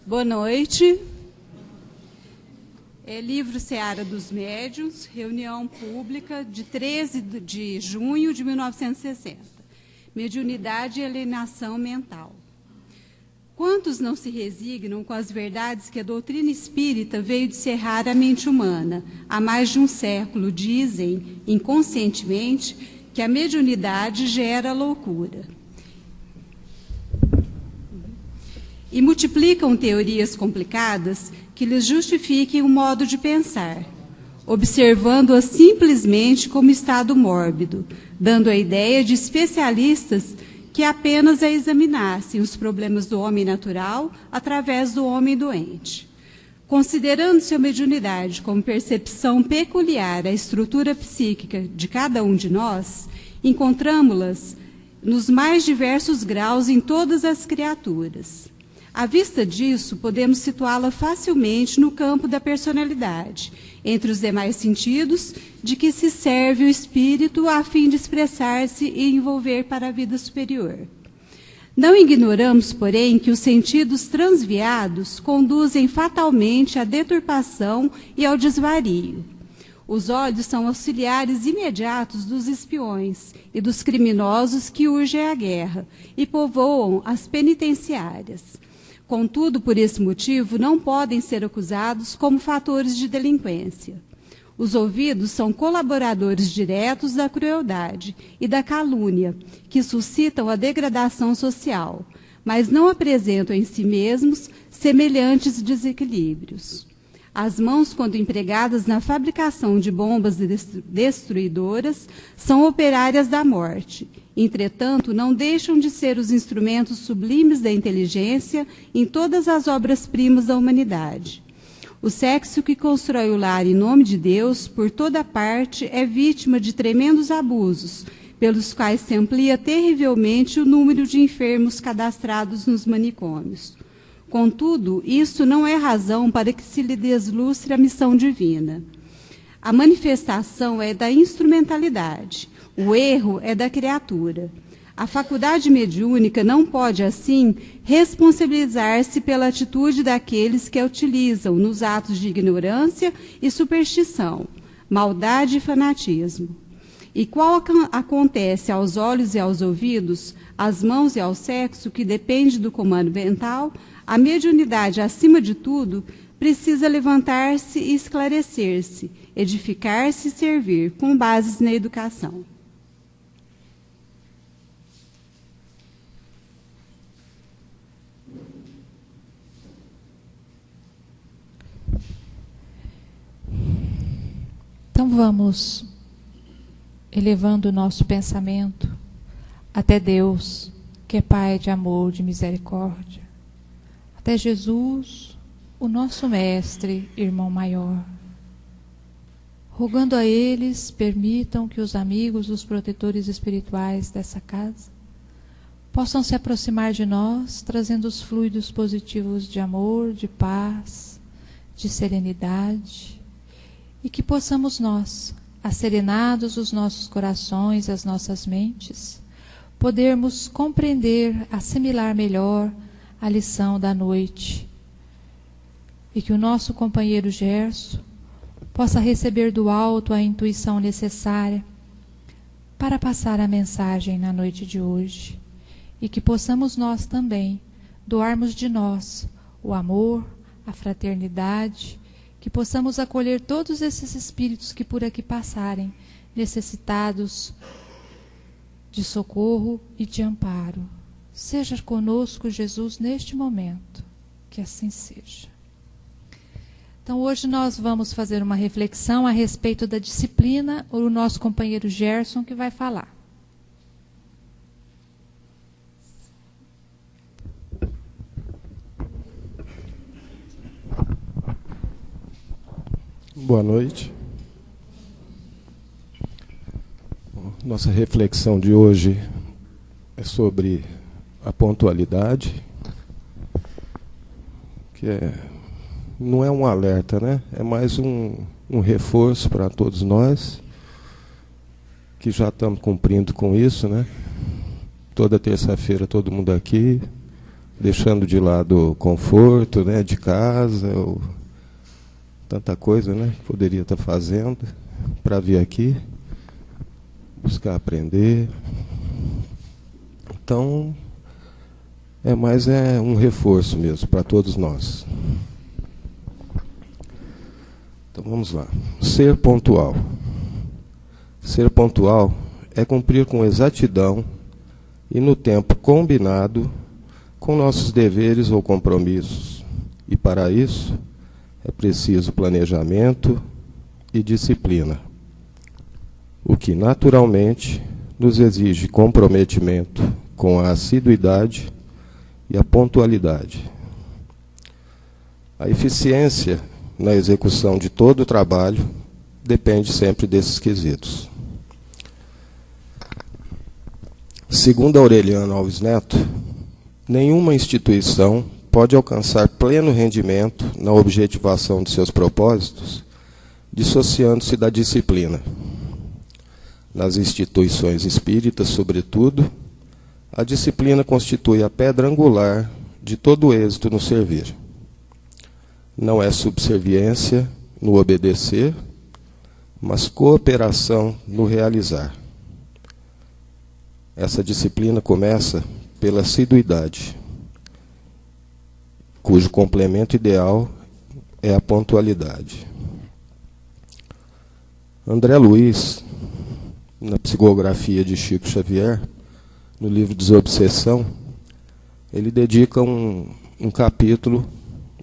Boa noite. Livro Seara dos Médiuns, reunião pública de 13 de junho de 1960. Mediunidade e alienação mental. Quantos não se resignam com as verdades que a doutrina espírita veio de cerrar a mente humana? Há mais de um século dizem, inconscientemente, que a mediunidade gera loucura. E multiplicam teorias complicadas que lhes justifiquem o modo de pensar, observando-as simplesmente como estado mórbido, dando a ideia de especialistas que apenas a examinassem os problemas do homem natural através do homem doente. Considerando-se a mediunidade como percepção peculiar à estrutura psíquica de cada um de nós, encontramos-las nos mais diversos graus em todas as criaturas. À vista disso, podemos situá-la facilmente no campo da personalidade, entre os demais sentidos de que se serve o espírito a fim de expressar-se e envolver para a vida superior. Não ignoramos, porém, que os sentidos transviados conduzem fatalmente à deturpação e ao desvario. Os olhos são auxiliares imediatos dos espiões e dos criminosos que urgem a guerra e povoam as penitenciárias. Contudo, por esse motivo, não podem ser acusados como fatores de delinquência. Os ouvidos são colaboradores diretos da crueldade e da calúnia, que suscitam a degradação social, mas não apresentam em si mesmos semelhantes desequilíbrios. As mãos, quando empregadas na fabricação de bombas destruidoras, são operárias da morte. Entretanto, não deixam de ser os instrumentos sublimes da inteligência em todas as obras-primas da humanidade. O sexo que constrói o lar em nome de Deus, por toda parte, é vítima de tremendos abusos, pelos quais se amplia terrivelmente o número de enfermos cadastrados nos manicômios. Contudo, isso não é razão para que se lhe deslustre a missão divina. A manifestação é da instrumentalidade, o erro é da criatura. A faculdade mediúnica não pode, assim, responsabilizar-se pela atitude daqueles que a utilizam nos atos de ignorância e superstição, maldade e fanatismo. E qual acontece aos olhos e aos ouvidos, às mãos e ao sexo, que depende do comando mental, a mediunidade, acima de tudo, precisa levantar-se e esclarecer-se, edificar-se e servir, com bases na educação. Então vamos elevando o nosso pensamento até Deus, que é Pai de amor, de misericórdia, até Jesus, o nosso Mestre, irmão maior, rogando a eles, permitam que os amigos, os protetores espirituais dessa casa, possam se aproximar de nós, trazendo os fluidos positivos de amor, de paz, de serenidade, e que possamos nós, asserenados os nossos corações, as nossas mentes, podermos compreender, assimilar melhor a lição da noite, e que o nosso companheiro Gerson possa receber do alto a intuição necessária para passar a mensagem na noite de hoje, e que possamos nós também doarmos de nós o amor, a fraternidade, que possamos acolher todos esses espíritos que por aqui passarem, necessitados de socorro e de amparo. Seja conosco, Jesus, neste momento, que assim seja. Então, hoje nós vamos fazer uma reflexão a respeito da disciplina, o nosso companheiro Gerson que vai falar. Boa noite. Nossa reflexão de hoje é sobre a pontualidade, que não é um alerta, né? É mais um reforço para todos nós, que já estamos cumprindo com isso, né? Toda terça-feira todo mundo aqui, deixando de lado o conforto, né, de casa, tanta coisa, né, que poderia estar fazendo para vir aqui, buscar aprender. Então, é mais um reforço mesmo para todos nós. Então vamos lá. Ser pontual. Ser pontual é cumprir com exatidão e no tempo combinado com nossos deveres ou compromissos. E para isso é preciso planejamento e disciplina, o que naturalmente nos exige comprometimento com a assiduidade e a pontualidade. A eficiência na execução de todo o trabalho depende sempre desses quesitos. Segundo Aureliano Alves Neto, nenhuma instituição pode alcançar pleno rendimento na objetivação de seus propósitos, dissociando-se da disciplina. Nas instituições espíritas, sobretudo, a disciplina constitui a pedra angular de todo o êxito no servir. Não é subserviência no obedecer, mas cooperação no realizar. Essa disciplina começa pela assiduidade, cujo complemento ideal é a pontualidade. André Luiz, na psicografia de Chico Xavier, no livro Desobsessão, ele dedica um capítulo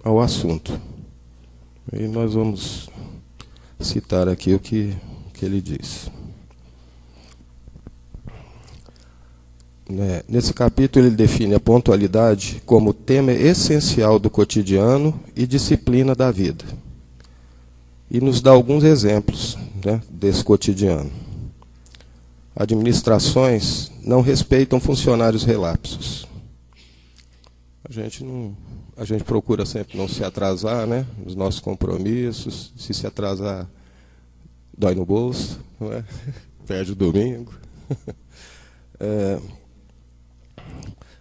ao assunto. E nós vamos citar aqui o que ele diz. Nesse capítulo ele define a pontualidade como tema essencial do cotidiano e disciplina da vida. E nos dá alguns exemplos, né, desse cotidiano. Administrações não respeitam funcionários relapsos. A gente procura sempre não se atrasar, né, nos nossos compromissos. Se atrasar, dói no bolso, não é? Perde o domingo.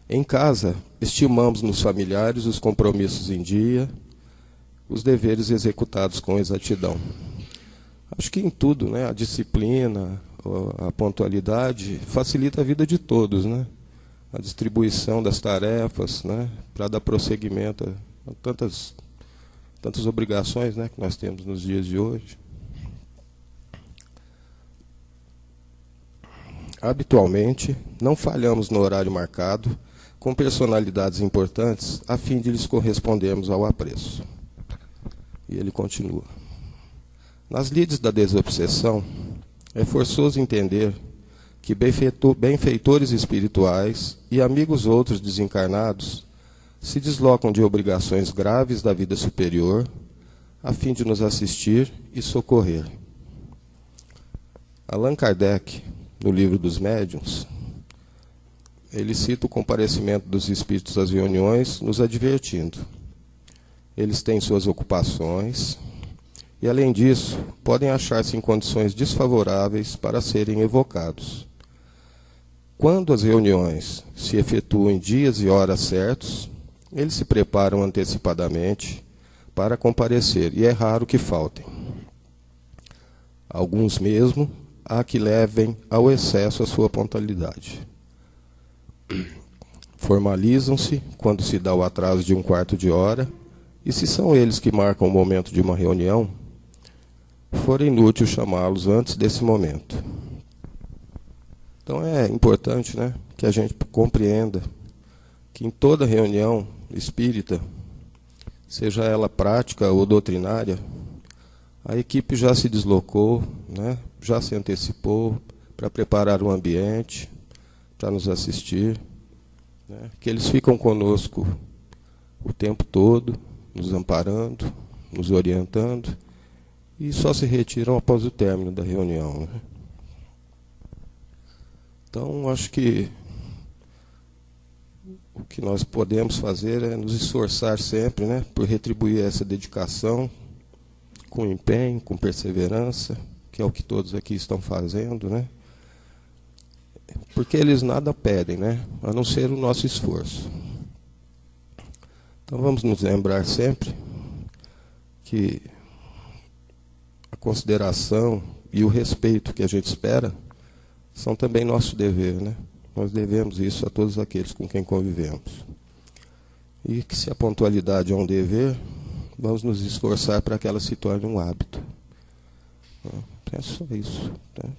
Em casa, estimamos nos familiares os compromissos em dia, os deveres executados com exatidão. Acho que em tudo, né, a disciplina, a pontualidade facilita a vida de todos, né? A distribuição das tarefas, né, para dar prosseguimento a tantas obrigações, né, que nós temos nos dias de hoje. Habitualmente, não falhamos no horário marcado com personalidades importantes a fim de lhes correspondermos ao apreço. E ele continua. Nas lides da desobsessão, é forçoso entender que benfeitores espirituais e amigos outros desencarnados se deslocam de obrigações graves da vida superior a fim de nos assistir e socorrer. Allan Kardec, no livro dos Médiuns, ele cita o comparecimento dos espíritos às reuniões, nos advertindo. Eles têm suas ocupações e, além disso, podem achar-se em condições desfavoráveis para serem evocados. Quando as reuniões se efetuam em dias e horas certos, eles se preparam antecipadamente para comparecer, e é raro que faltem. Alguns mesmo há que levem ao excesso a sua pontualidade. Formalizam-se quando se dá o atraso de um quarto de hora, e se são eles que marcam o momento de uma reunião, for inútil chamá-los antes desse momento. Então é importante, né, que a gente compreenda que em toda reunião espírita, seja ela prática ou doutrinária, a equipe já se deslocou, né, já se antecipou para preparar o ambiente, para nos assistir, né, que eles ficam conosco o tempo todo, nos amparando, nos orientando, e só se retiram após o término da reunião, né? Então, acho que o que nós podemos fazer é nos esforçar sempre, né, por retribuir essa dedicação com empenho, com perseverança, que é o que todos aqui estão fazendo, né? Porque eles nada pedem, né, a não ser o nosso esforço. Então vamos nos lembrar sempre que a consideração e o respeito que a gente espera são também nosso dever, né? Nós devemos isso a todos aqueles com quem convivemos. E que se a pontualidade é um dever, vamos nos esforçar para que ela se torne um hábito. É só isso, né?